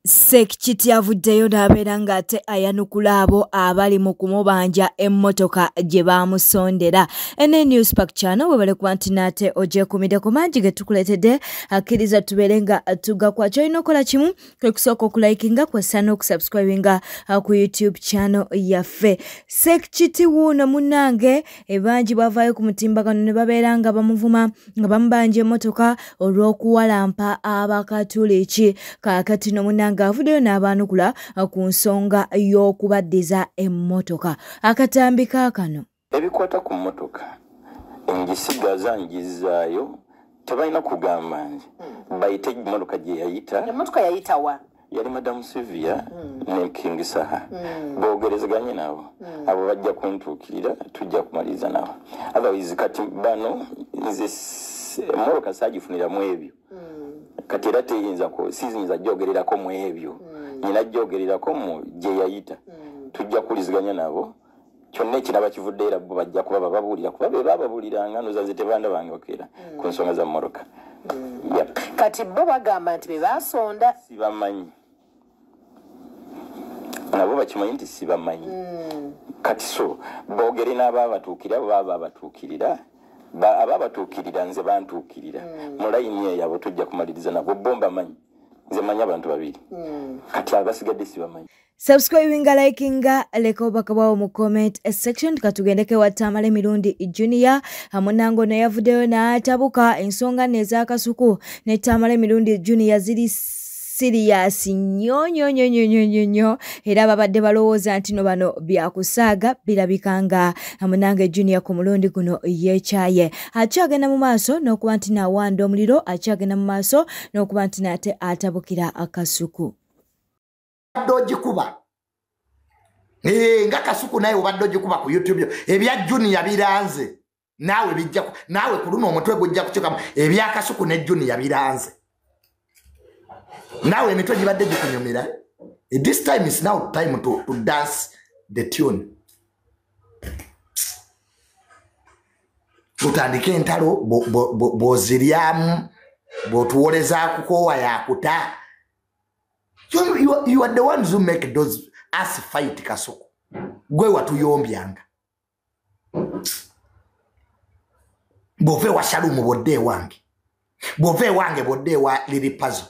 Ssekiti avuddeyo n'abeera ng'ate ayanukula abo abali mu kumubanja emmotoka gye baamusondera. Ene Newspark Channel webale kuba nti nate ogyekumidde ku mangi ge tukuleetedde akkiriza tubeere nga tugakwa. Ky'olina okukola kimu kwe kusooka okulikinga kwessa n'okusubscribinga ku YouTube channel yaffe. Ssekiti wuuno munnange ebangi bavaayo ku mutimbagano ne babeera nga bamuvuma nga bamubanja emmotoka olw'okuwalampa abakatuliki. Kaakati no munnange avuddeyo n'abaanukula ku nsonga y'okubaddiza emmotoka. Akatambi kaakano ebikwata ku mmotoka engisigaza njizaayo tebalina kugamba nti bayite emmotoka gye yayita. Emmotoka yayita wa? Yali Madamu Sylvia ne King Saha. Boogerezeganye nabo abo bajja kuntuukirira tujja kumaliriza nabo. Otherwise kati bano nze emmotoka saagifuniramu ebyo. Kati era teyinza ko sizinza jogererako mu ebyo. Nyina jogererako mu gye yayita. Tujja kuliziganya nabo. Kyonna ekiraba kivudde era bo bajja kuba bababuulira kuba be bababuuliranga nozaze tebanda bange bakeera ku nsonga za mmoroka. Kati bo bagamba nti be basonda. Sibamanyi. Nabo bakimanyi nti sibamanyi. Kati so boogere n'ababatuukira baba abatuukirira ababatuukirira nze bantuukirira mu layini eyo abo tujja kumaliriza nabo bomba manyi nze manyi abantu babiri kati abasigadde sibamanyi. Subscribinga, likinga, leka obubaka bwawo mu comment section katugendeke wa Tamale Mirundi Junior hamunango ne yavuddeyo n'atabuka ensonga n'ez'akasuku ne Tamale Mirundi Junior ziri serious nnyo era babadde balowooza nti no bano byakusaaga birabikanga hamunange Junior ku mulundi guno yeekyaye akyagenda mu maaso n'okuba nti nawanda omuliro akyagenda mu maaso n'okuba nti nate atabukira akasuku. Doji kuba nga kasuku naye obadde ogikuba ku YouTube ebya Junior biranze nawe bijja nawe kuluno omutwe gujja kukyukamu ebya kasuku ne Junior biranze nawe emitwe gibadde gikunyumira. This time is now time to dance the tune. Tutandike entalo boziryamu botuwoleza kukowa yakuta. You are the ones who make those us fight kasuku. Gwe watuyombyanga. Bove wa Shalumu bodde wange. Bove wange bodde wa Lili Puzzle.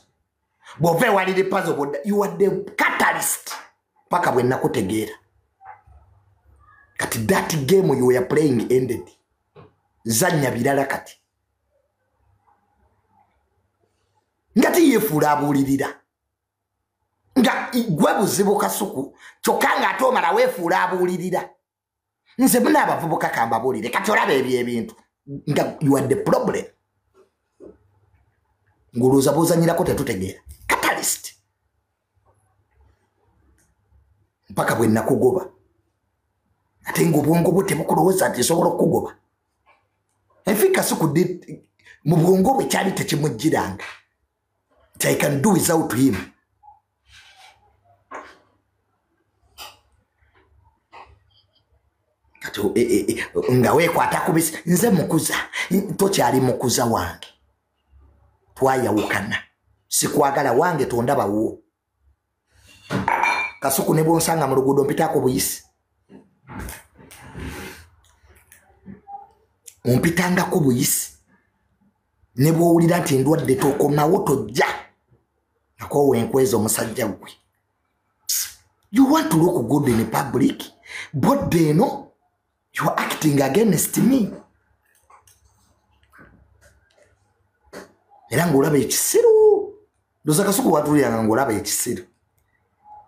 Bove wa Lili Puzzle bodde. You are the catalyst. Paka bwe nakutegeera. Kati that game you were playing ended. Zanya bilala kati. Ngati yefuula abulirira. Nga gwe buzibu kasuku kyokanga atomala weefuula abulirira. Nze muna abavubuka kamba bulire kati olaba ebintu nga you are the problem. Nguluza bozanyirako tetutegeera catalyst mpaka bwe nakugoba ate ng'obwongo bwe tebukulowooza nti nsobola okugoba. Enfika suku mu bwongo bwe kyali tekimujjiranga nti I can do without him. Nga wekwata kubisi nze mukuza tokyali mukuza wange twayawukana sikwagala wange tondaba wo kasuku ne bonsanga mu luguudo mpitako buyisi ompitangako buyisi ne bwowulira nti ndwadde tokomawo tojja nako wenkweza omusajja gwe. You want to look good in public but they know you are acting against me. Era ngolaba ekisiru. Ndoza kasuku watulya ngolaba ekisiru.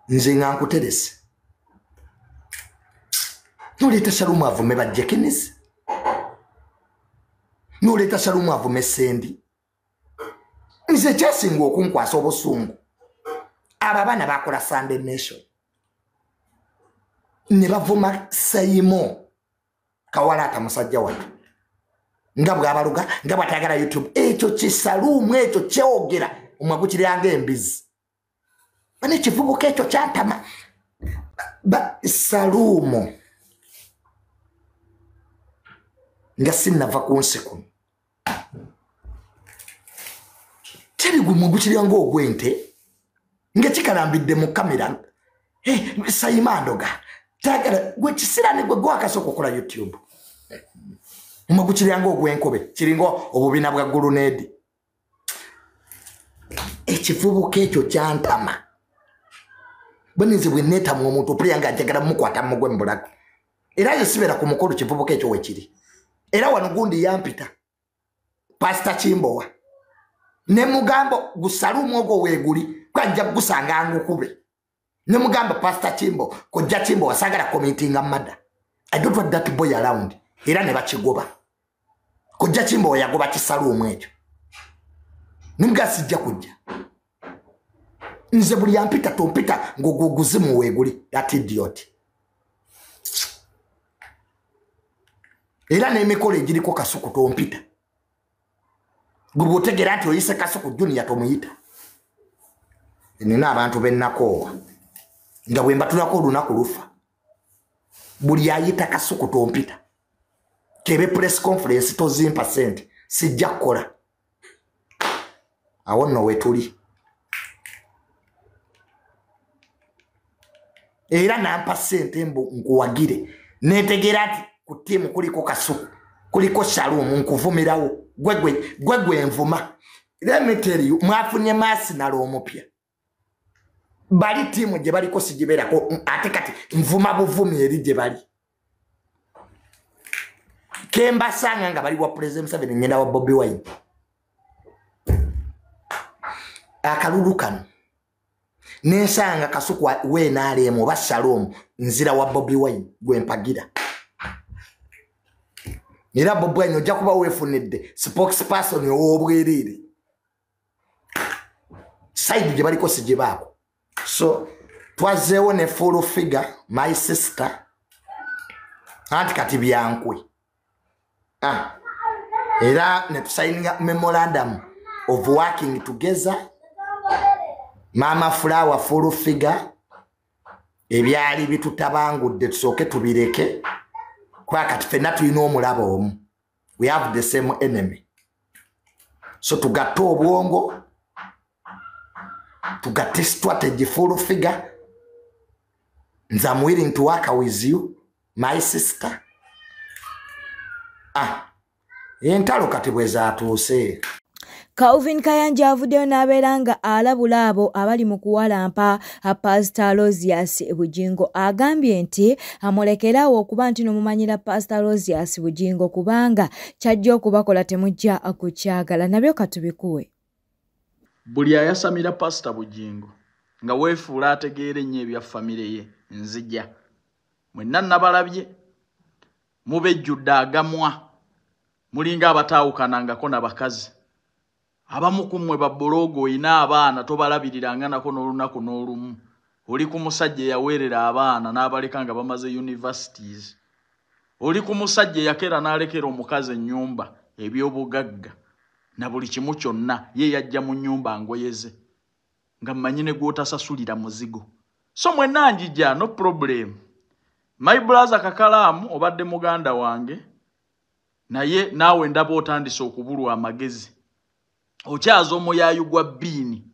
Nze nga nkuterese. Noleta Shalumu avume bajje Kenneth. Noleta Shalumu avume Sendi. Nze kyasinga okunkwasa obusungu. Ababana bakola Sunday Nation. Ne bavuma Sayimo. Kawalata musajja watu nga bwabaluga nga batagala YouTube ekyo kisalumu ekyo kyogera omwagukiranga embizi bane kivubuka ekyo kyantama salumu nga sinava ku nsiku teri gwe mwagukiranga ogwente Ngekikalambidde mu kamera. Sayimandoga. Tagala gwe kisirane gwe gwa kasoko kola YouTube. Umagukirianga ogwenkobe kiringo obubina bwa gulunedi. Ekivubuka ekyo kyantama. Banize bwe neta mu omuntu puliyanga ajagala mukwata mugwe mbulako. Era yosibera ku mukolo kivubuka ekyo wekiri. Era wano gundi yampita. Pastor Chimbowa. Ne mugambo gusalu mwogo weguli kwajja gusanga ngukube. Ne mugambo Pastor Chimbo ko Chimbo wasagala commenting amada. I don't want that boy around. Era ne bakigoba. Ko Chimbo yagoba kisalu omwejo. Nimga sijja kujja. Nze buli yampita tompita ngoguzimu weguli that idiot. Era ne emikolo egiriko kasuku tompita. Gubotegera nti oyise kasuku junior tomuyita. Nina abantu bennakoowa. Nga bwe mbatulako olunaku lufa. Buli ayita kasuku tompita. Kebe press conference tozimpa sente. Sijja kukola. Awo nno wetuli. Era nampa sente mbu nkuwagire. Netegera ati ku timu kuliko kasuku. Kuliko Shalom nkuvumirawo. Gwegwe envuma. Let me tell you, mwafunye Arsenal omupya. Bali timu gye baliko sigibera ko ate kati nvuma buvumi eri gye bali. Kemba sanga nga bali wa President 7 ngenda wa Bobby Wine. Akalulu kano. Nensanga kasuku we nalemo ba Shalom nzira wa Bobby Wine gwempagira. Era Bobby Wine ojja kuba wefunidde spokesperson obwerere. Side gye baliko sigibako. So, twazeewo ne full figure, my sister. Anti kati byankwe. Era ne tusigning memorandum of working together. Mama Flower full figure. Ebyali bitutabangudde tusooke tubireke. Kwa kati fenna tulina omulabo omu. We have the same enemy. So tugatta obwongo. To get a strategy full figure. And I'm willing to work with you, my sister. Entalo katibweza atuse. Calvin Kayanja avuddeyo n'abeera nga alabula abo abali mu kuwalampa Pastor Rosias Bujingo. Agambye nti amulekerawo okuba nti nomumanyira Pastor Rosias Bujingo kubanga kyajja okubakola temujja kukyagala. Nabyo katubikuwe. Buli ayasamira Pastor Bujingo nga weefuula ategeera ennyo ebya famire ye nzija. Mwenna nabalabye mubejjudde agamwa mulinga abataawukanangako n'abakazi. Abamu ku mmwe babbuloogo oyina abaana tobalabiriranga nako n'olunaku n'olumu. Oli ku musajja eyaweerera abaana n'abaleka nga bamaze universities. Oli ku musajja eyakera n'alekera omukazi ennyumba eby'obugagga. Na buli kimu kyonna ye yajja mu nnyumba ngoyeze nga mmanyine gw'otasasulira muzigo. So mwenna njija no problem. My brother Kakalamu obadde muganda wange naye naawe ndaba otandise okubulwa amagezi. Okyaza omuyaayu gwa bbiini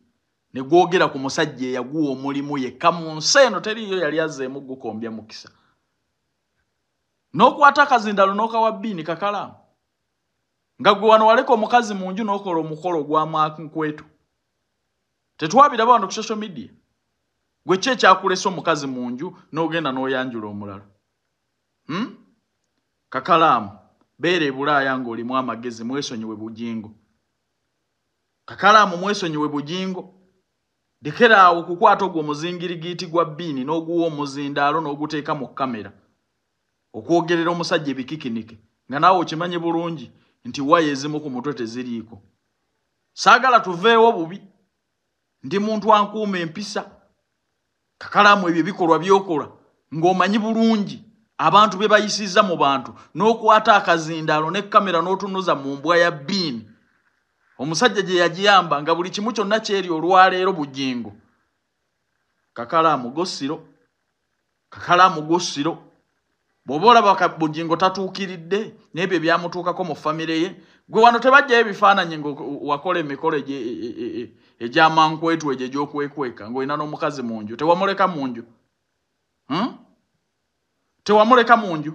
ne gwogera ku musajja eyaguwa omulimu yekka mu nsi eno teriyo yali azzeemu gukombya mukisa. N'okwata akazindalo n'okawa bbiini Kakalamu. Nga gwe wano waleka omukazi mu nju n'okola omukolo gwa Nkwetu. Tetwabiraba wano ku social media. Gwe ki ekyakulesa omukazi mu nju n'ogenda n'oyanjula omulala? Kakalamu beera e Bulaaya ng'olimu amagezi mwesonyiwe Bujingo. Kakalamu mwesonyiwe Bujingo. Lekeraawo okukwata ogwo omuzingirigiti gwa bbiini n'oguwa omuzindaalo n'oguteeka mu kamera. Okwogerera omusajja ebikikinike nga naawe okimanye bulungi nti waye ezimu ku mutwe teziriiko. Saagala tuveewo bubi. Ndi muntu ankuuma empisa. Kakalamu ebyo bikolwa byokola ng'omanyi bulungi abantu be bayisizza mu bantu n'okwata akazindaalo ne kamera n'otunuza mu mbwa ya bbiini. Omusajja gye yagiyamba nga buli kimu kyonna kyeri olwaleero Bujingo. Kakalamu gossiro. Kakalamu gossiro. Bwobola baka Bugingo tatuukiridde n'ebyo byamutuukako mu famire ye gwe wano tebajja ebifaananyi ngo wakole emikolo egy'amankwetu egyo egy'okwekweka ng'olina n'omukazi mu nju tewamuleka mu nju tewamuleka mu nju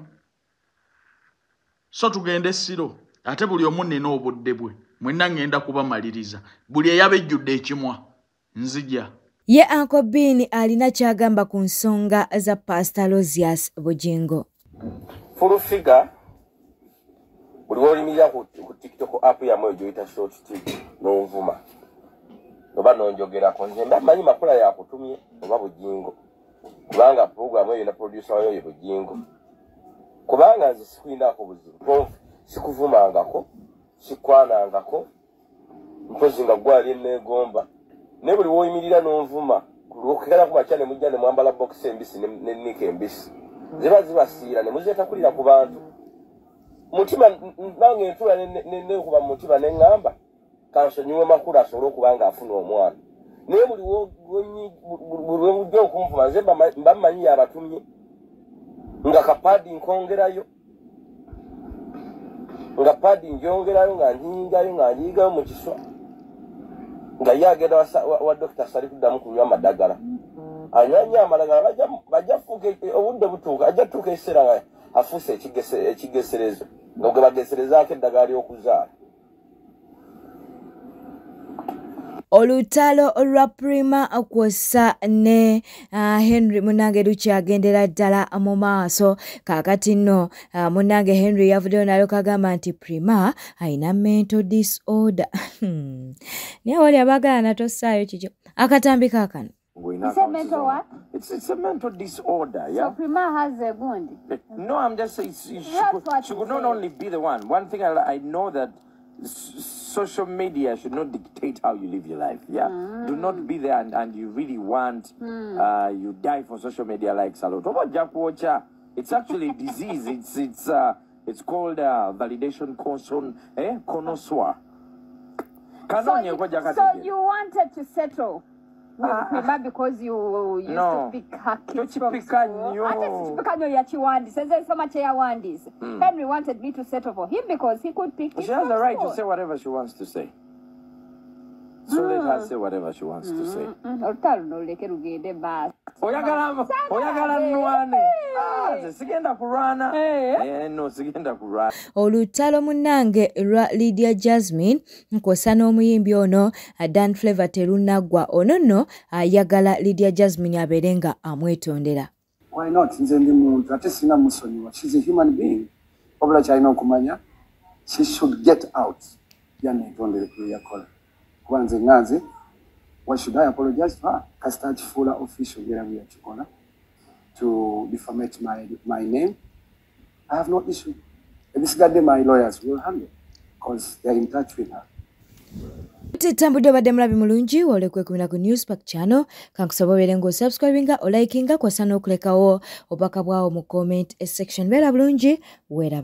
so tugende essiro ate buli omu nina obudde bwe mwenna ngenda kubamaliriza buli eyabejjudde ekimwa nzija ye Uncle Bean alina kyagamba ku nsonga za Pastor Rosias Bugingo. Full figure buli wolimira ku TikTok app yamwe joyita short TV n'ovuma oba nonjogerako nze mbamanyi makula yakutumye oba Bugingo kubanga program eyo na producer wayo ye Bugingo kubanga nze sikwinako buzibu sikuvumangako sikwanangako mpozi nga gwali negomba ne buli woyimirira n'ovuma kulokera ku machane mujja ne mwambala box embisi ne nike embisi ziba siira ne muzeta kulira ku bantu mutima nange ntula ne kuba mutima ne ngamba kanso nyuwe makuru asoro kubanga afuna omwana ne buli wojjo okumvuma nze mbamanyi abatumye nga kapadi nkongerayo nga padi njongerayo nga njigayo mu kiswa nga yagenda wa Dr. Sali kuddamu kunywa amadagala anyanya amadagala bajja fuke obudde butuuka ajja tuuka ekiseera nga afuuse ekigeserezo nga gwe bageserezaako eddagala ly'okuzaala. Olutalo olwa Prima kwossa ne Henry Munange lukyagendera ddala mu maaso kaakati nno Munange Henry yavuddeyo nalo kagamba nti Prima alina mental disorder. Naye wali abaagala natossaayo kikyo akatambi kaakano. It's a mental what? It's a mental disorder, yeah. So Prima has a wound. No, I'm just saying she could not only be the one. One thing I know that social media should not dictate how you live your life. Yeah, do not be there and you really want you die for social media like Salot. About Jack Watcher, it's actually a disease. It's called validation connoisseur. So you wanted to settle with Prima because you used to pick her kids from school. Henry wanted me to settle for him because he could pick kids. She has the right to say whatever she wants to say. So let her say whatever she wants to say. Olutalo Munange lwa Lydia Jasmine nkosa n'omuyimbi ono Dan Flavor terunaggwa ono nno ayagala Lydia Jasmine abeerenga amwetondera. Why not? Nze ndi muntu ate sina musonyiwa. She's a human being. Obula kyalina okumanya she should get out. Yanetondere ku yakola. Kwanze nganze, why should I apologize to her? Kasita kifuula official era bwe yakikola to defamate my name. I have no issue. Ebisigadde my lawyers will handle because they are in touch with her. Tambudde badde mulabi mulungi olekwekumira ku Newspack channel kankusobola ngo subscribinga o likinga kwasa n'okulekawo obaka bwawo mu comment section. Beera bulungi weera